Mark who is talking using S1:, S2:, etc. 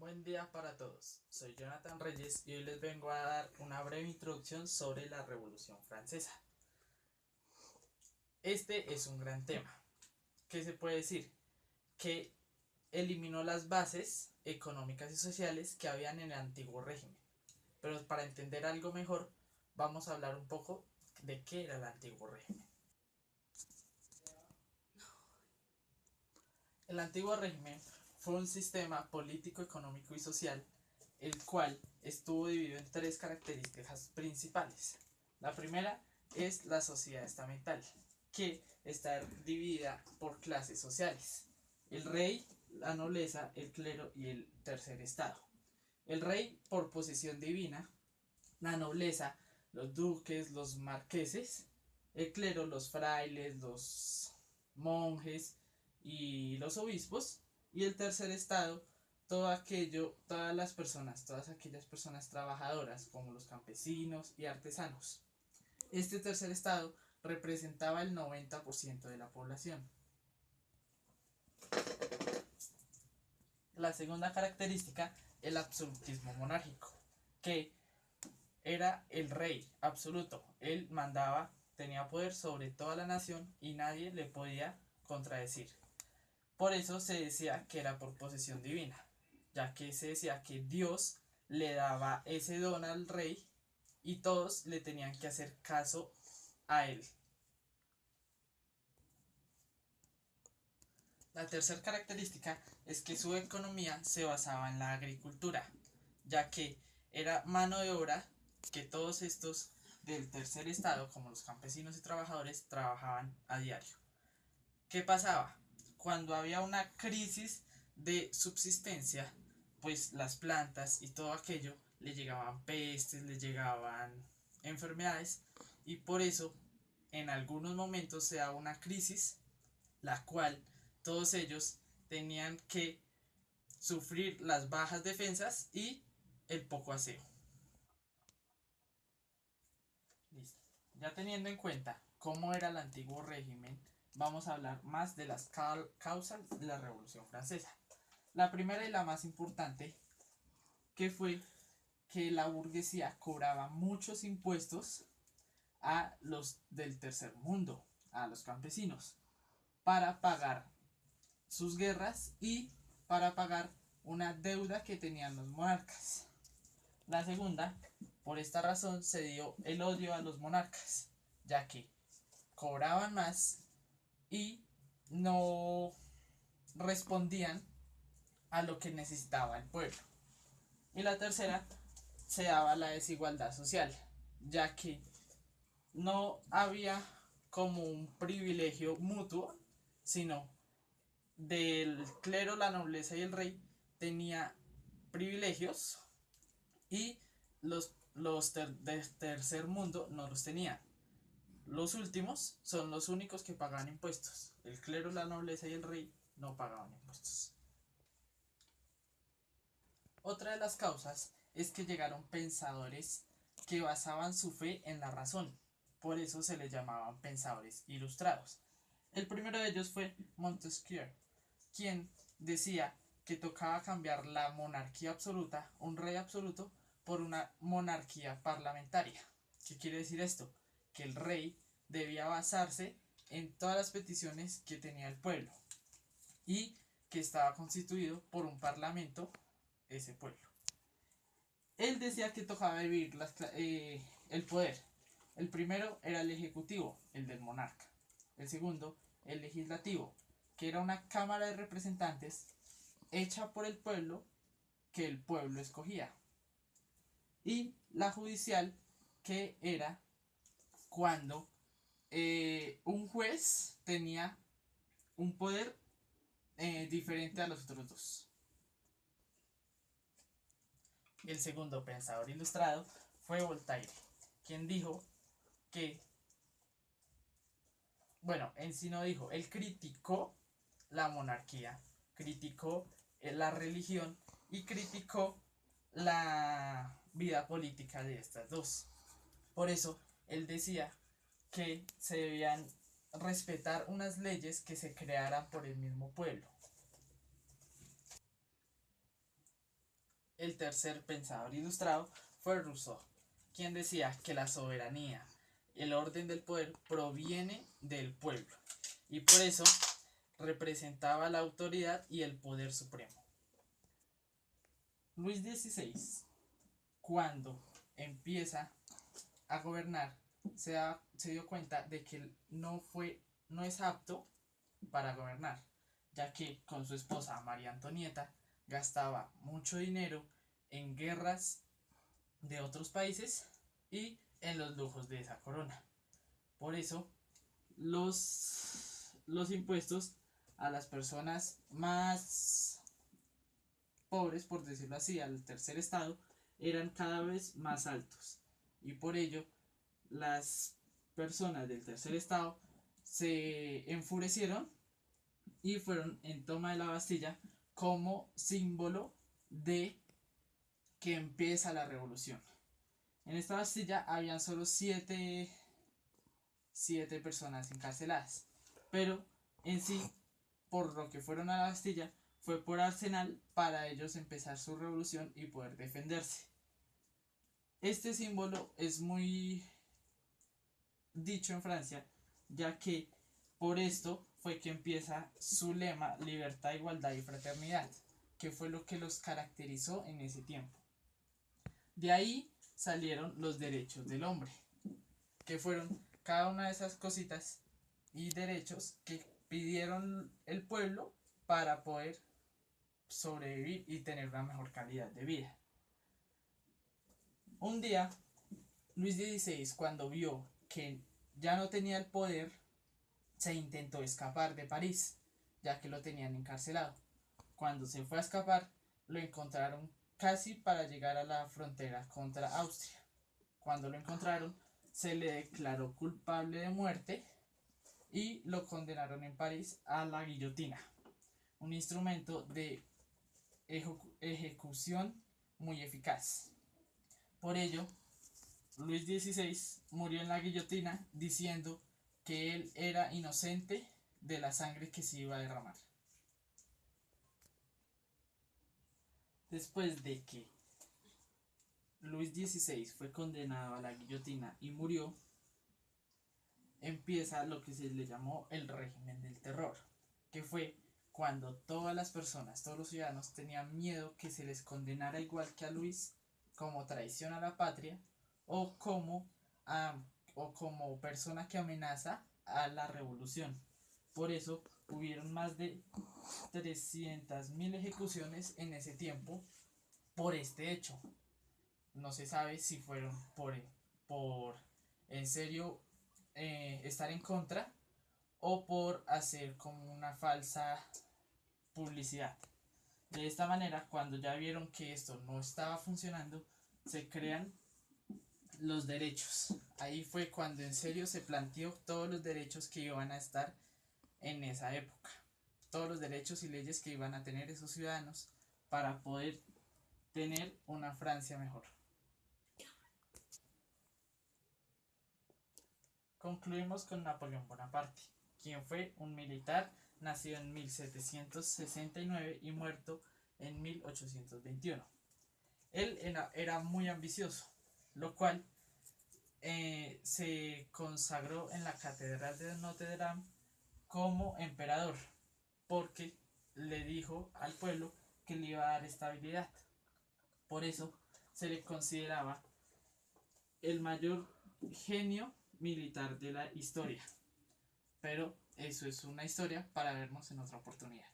S1: Buen día para todos. Soy Jonathan Reyes y hoy les vengo a dar una breve introducción sobre la Revolución Francesa. Este es un gran tema. ¿Qué se puede decir? Que eliminó las bases económicas y sociales que habían en el antiguo régimen. Pero para entender algo mejor, vamos a hablar un poco de qué era el antiguo régimen. El antiguo régimen fue un sistema político, económico y social, el cual estuvo dividido en tres características principales. La primera es la sociedad estamental, que está dividida por clases sociales: el rey, la nobleza, el clero y el tercer estado. El rey por posesión divina, la nobleza, los duques, los marqueses, el clero, los frailes, los monjes y los obispos, y el tercer estado, todas aquellas personas trabajadoras como los campesinos y artesanos. Este tercer estado representaba el 90% de la población. La segunda característica, el absolutismo monárquico, que era el rey absoluto. Él mandaba, tenía poder sobre toda la nación y nadie le podía contradecir. Por eso se decía que era por posesión divina, ya que se decía que Dios le daba ese don al rey y todos le tenían que hacer caso a él. La tercera característica es que su economía se basaba en la agricultura, ya que era mano de obra que todos estos del tercer estado, como los campesinos y trabajadores, trabajaban a diario. ¿Qué pasaba? Cuando había una crisis de subsistencia, pues las plantas y todo aquello le llegaban pestes, le llegaban enfermedades, y por eso en algunos momentos se da una crisis, la cual todos ellos tenían que sufrir las bajas defensas y el poco aseo. Listo. Ya teniendo en cuenta cómo era el antiguo régimen, vamos a hablar más de las causas de la Revolución Francesa. La primera y la más importante, que fue que la burguesía cobraba muchos impuestos a los del tercer mundo, a los campesinos, para pagar sus guerras y para pagar una deuda que tenían los monarcas. La segunda, por esta razón se dio el odio a los monarcas, ya que cobraban más y no respondían a lo que necesitaba el pueblo. Y la tercera, se daba la desigualdad social, ya que no había como un privilegio mutuo, sino del clero, la nobleza y el rey tenía privilegios y de tercer mundo no los tenían. Los últimos son los únicos que pagaban impuestos. El clero, la nobleza y el rey no pagaban impuestos. Otra de las causas es que llegaron pensadores que basaban su fe en la razón. Por eso se les llamaban pensadores ilustrados. El primero de ellos fue Montesquieu, quien decía que tocaba cambiar la monarquía absoluta, un rey absoluto, por una monarquía parlamentaria. ¿Qué quiere decir esto? Que el rey debía basarse en todas las peticiones que tenía el pueblo y que estaba constituido por un parlamento, ese pueblo. Él decía que tocaba dividir el poder. El primero era el ejecutivo, el del monarca. El segundo, el legislativo, que era una cámara de representantes hecha por el pueblo, que el pueblo escogía. Y la judicial, que era cuando un juez tenía un poder diferente a los otros dos. El segundo pensador ilustrado fue Voltaire, quien dijo que, bueno, en sí no dijo, él criticó la monarquía, criticó la religión y criticó la vida política de estas dos. Por eso, él decía que se debían respetar unas leyes que se crearan por el mismo pueblo. El tercer pensador ilustrado fue Rousseau, quien decía que la soberanía, el orden del poder proviene del pueblo y por eso representaba la autoridad y el poder supremo. Luis XVI, cuando empieza a gobernar, se dio cuenta de que no es apto para gobernar, ya que con su esposa María Antonieta gastaba mucho dinero en guerras de otros países y en los lujos de esa corona. Por eso, los impuestos a las personas más pobres, por decirlo así, al tercer estado, eran cada vez más altos. Y por ello, las personas del tercer estado se enfurecieron y fueron en toma de la Bastilla como símbolo de que empieza la revolución. En esta Bastilla habían solo siete personas encarceladas, pero en sí, por lo que fueron a la Bastilla, fue por arsenal para ellos empezar su revolución y poder defenderse. Este símbolo es muy dicho en Francia, ya que por esto fue que empieza su lema libertad, igualdad y fraternidad, que fue lo que los caracterizó en ese tiempo. De ahí salieron los derechos del hombre, que fueron cada una de esas cositas y derechos que pidieron el pueblo para poder sobrevivir y tener una mejor calidad de vida. Un día, Luis XVI, cuando vio que ya no tenía el poder, se intentó escapar de París, ya que lo tenían encarcelado. Cuando se fue a escapar, lo encontraron casi para llegar a la frontera contra Austria. Cuando lo encontraron, se le declaró culpable de muerte y lo condenaron en París a la guillotina, un instrumento de ejecución muy eficaz. Por ello, Luis XVI murió en la guillotina diciendo que él era inocente de la sangre que se iba a derramar. Después de que Luis XVI fue condenado a la guillotina y murió, empieza lo que se le llamó el régimen del terror, que fue cuando todas las personas, todos los ciudadanos tenían miedo que se les condenara igual que a Luis como traición a la patria o como persona que amenaza a la revolución. Por eso hubieron más de 300.000 ejecuciones en ese tiempo por este hecho. No se sabe si fueron por en serio estar en contra o por hacer como una falsa publicidad. De esta manera, cuando ya vieron que esto no estaba funcionando, se crean los derechos. Ahí fue cuando en serio se planteó todos los derechos que iban a estar en esa época. Todos los derechos y leyes que iban a tener esos ciudadanos para poder tener una Francia mejor. Concluimos con Napoleón Bonaparte, quien fue un militar nacido en 1769 y muerto en 1821. Él era muy ambicioso, lo cual se consagró en la Catedral de Notre Dame como emperador, porque le dijo al pueblo que le iba a dar estabilidad. Por eso se le consideraba el mayor genio militar de la historia. Pero eso es una historia para vernos en otra oportunidad.